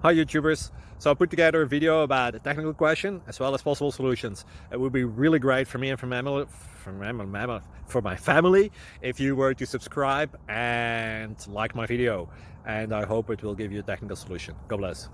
Hi YouTubers! So I put together a video about a technical question as well as possible solutions. It would be really great for me and for my family if you were to subscribe and like my video, and I hope it will give you a technical solution. God bless.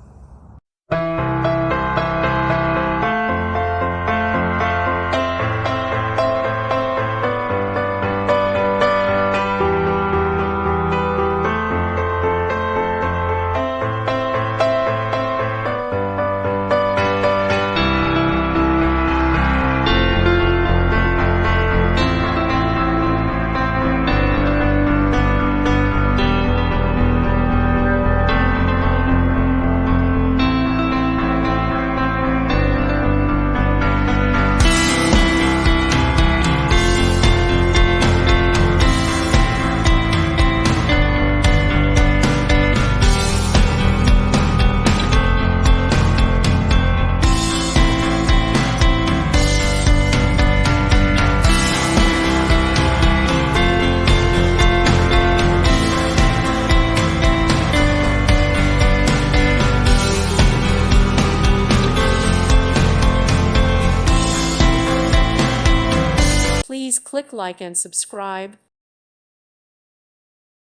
Please click like and subscribe.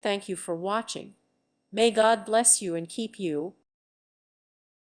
Thank you for watching. May God bless you and keep you.